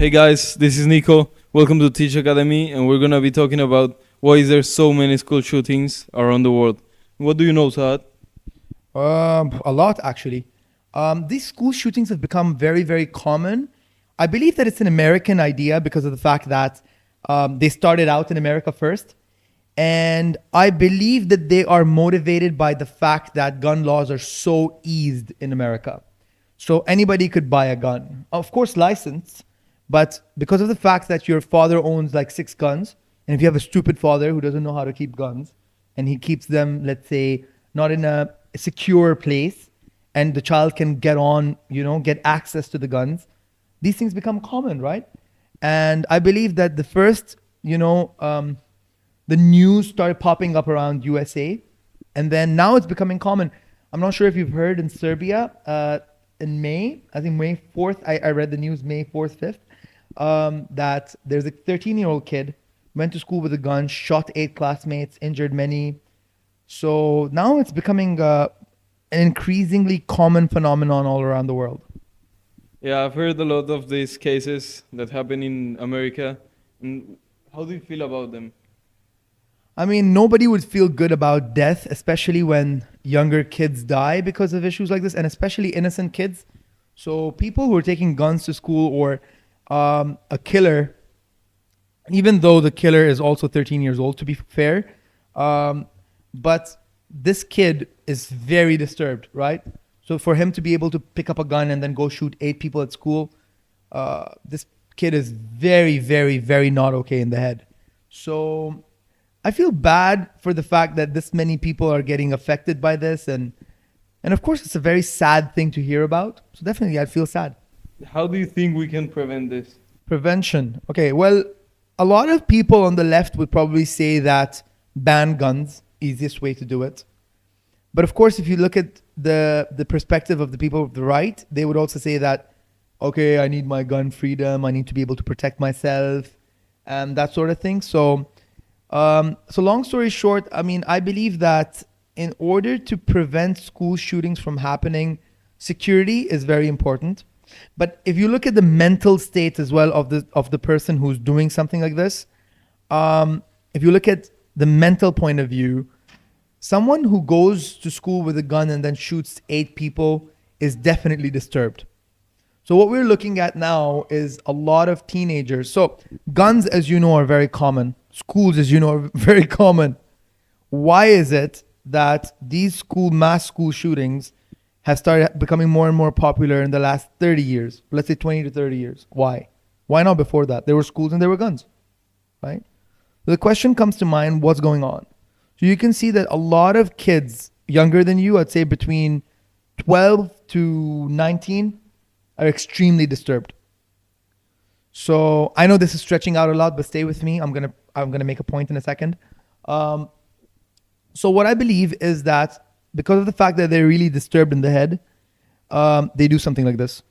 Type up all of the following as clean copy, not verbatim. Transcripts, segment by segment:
Hey guys, this is Nico. Welcome to Teach Academy, and we're gonna be talking about why is there so many school shootings around the world. What do you know, Saad? A lot, actually. These school shootings have become very, very common. I believe that it's an American idea because of the fact that they started out in America first. And I believe that they are motivated by the fact that gun laws are so eased in America. So anybody could buy a gun. Of course, licensed, but because of the fact that your father owns like 6 guns, and if you have a stupid father who doesn't know how to keep guns, and he keeps them, let's say, not in a secure place, and the child can get on, get access to the guns, these things become common, right? And I believe that the first, the news started popping up around USA, and then now it's becoming common. I'm not sure if you've heard in Serbia, in May, I think May 4th, I read the news May 4th, 5th, that there's a 13-year-old kid, went to school with a gun, shot 8 classmates, injured many. So now it's becoming an increasingly common phenomenon all around the world. Yeah, I've heard a lot of these cases that happen in America. And how do you feel about them? I mean, nobody would feel good about death, especially when younger kids die because of issues like this, and especially innocent kids. So people who are taking guns to school, or a killer, even though the killer is also 13 years old, to be fair, but this kid is very disturbed, right? So for him to be able to pick up a gun and then go shoot 8 people at school, this kid is very, very, very not okay in the head. So I feel bad for the fact that this many people are getting affected by this, and of course it's a very sad thing to hear about. So definitely I feel sad. How do you think we can prevent this? Prevention. Okay, well, a lot of people on the left would probably say that ban guns, easiest way to do it. But of course, if you look at the perspective of the people of the right, they would also say that, okay, I need my gun freedom, I need to be able to protect myself, and that sort of thing. So long story short, I mean, I believe that in order to prevent school shootings from happening, security is very important. But if you look at the mental state as well of the person who's doing something like this, if you look at the mental point of view, someone who goes to school with a gun and then shoots 8 people is definitely disturbed. So what we're looking at now is a lot of teenagers. So guns, as you know, are very common. Schools, as you know, are very common. Why is it that these mass school shootings have started becoming more and more popular in the last 30 years? Let's say 20 to 30 years. Why? Why not before that? There were schools and there were guns, right? So the question comes to mind, what's going on? So you can see that a lot of kids younger than you, I'd say between 12 to 19, are extremely disturbed. So I know this is stretching out a lot, but stay with me. I'm gonna make a point in a second. So what I believe is that because of the fact that they're really disturbed in the head, they do something like this.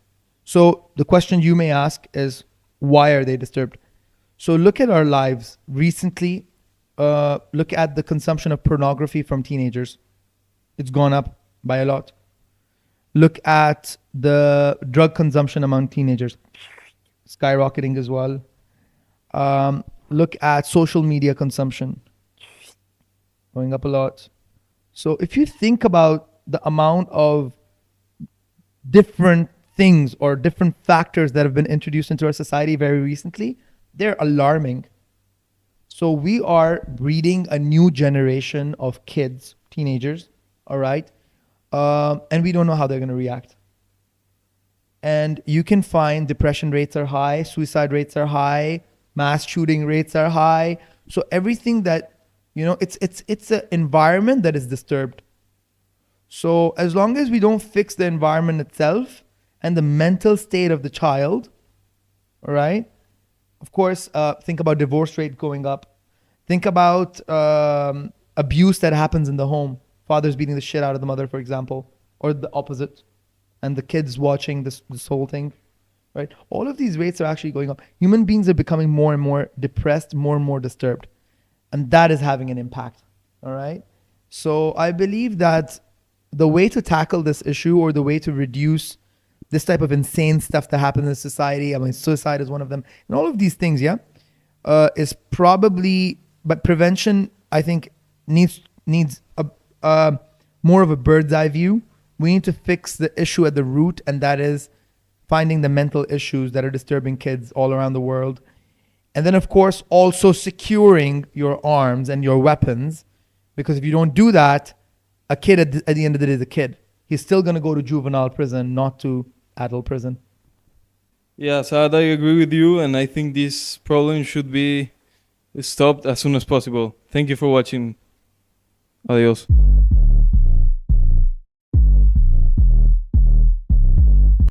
So the question you may ask is, why are they disturbed? So look at our lives recently. Look at the consumption of pornography from teenagers. It's gone up by a lot. Look at the drug consumption among teenagers, skyrocketing as well. Look at social media consumption, going up a lot. So if you think about the amount of different things or different factors that have been introduced into our society very recently, they're alarming. So we are breeding a new generation of kids, teenagers, all right? And we don't know how they're going to react. And you can find depression rates are high, suicide rates are high, mass shooting rates are high. So everything that, it's an environment that is disturbed. So as long as we don't fix the environment itself and the mental state of the child, all right? Of course, think about divorce rate going up. Think about abuse that happens in the home. Fathers beating the shit out of the mother, for example, or the opposite, and the kids watching this whole thing, right? All of these rates are actually going up. Human beings are becoming more and more depressed, more and more disturbed, and that is having an impact, all right? So I believe that the way to tackle this issue, or the way to reduce this type of insane stuff that happens in society. I mean, suicide is one of them, and all of these things, yeah, is probably. But prevention, I think, needs a more of a bird's eye view. We need to fix the issue at the root, and that is finding the mental issues that are disturbing kids all around the world. And then, of course, also securing your arms and your weapons, because if you don't do that, a kid at the end of the day is a kid. He's still going to go to juvenile prison, not to adult prison. Yeah, Saad, I agree with you, and I think this problem should be stopped as soon as possible. Thank you for watching. Adios.